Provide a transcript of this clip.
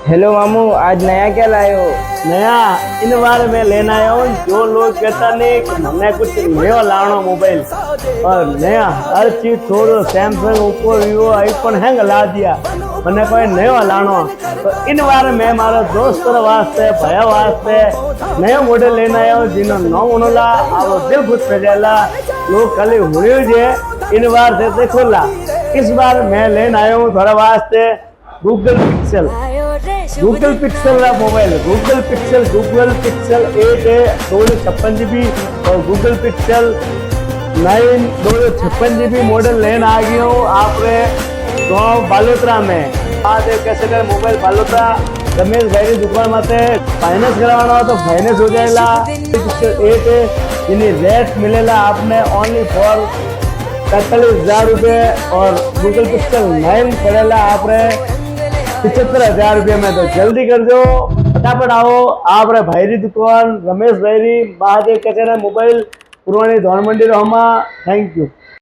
Hello मामू, आज नया क्या लाए हो? नया इन बार मैं लेना आया हूँ। जो लोग कहता नहीं कि हमने कुछ नया लाना मोबाइल और नया हर चीज छोड़ो, Samsung, Oppo, Vivo, iPhone hang ला दिया। मैंने कोई नया लानो तो इन बार मैं मारे दोस्त वास्ते भया वास्ते नया मॉडल लेना आया हूँ। जिन्हों नौ मनोला आवो दिल खुश कर जाला लोग खाली हुई जे इन बार से देखोला। इस बार मैं लेना आया हूँ थोड़ा वास्ते गूगल पिक्सल। गूगल पिक्सल का मोबाइल, गूगल पिक्सल 8 है 256 GB और गूगल पिक्सल 9 256 GB मॉडल लेना आ गया हूँ आपने गाँव बालोतरा में। आज कैसे कर मोबाइल बालोतरा रमेश भाई की दुकान में फाइनेंस करवाना हो तो फाइनेंस हो जाएगा। पिक्सल 8 है जिन्हें रेट मिलेगा आपने ओनली फॉर 45,000 रुपये और गूगल पिक्सल 9 पड़ेगा आपने 75,000 रुपये में। तो जल्दी कर दो, फटाफट आओ। आप रे भाई री दुकान रमेश भाई री महादेव कचरा मोबाइल पुरानी धौन मंडी रोहमा। Thank you.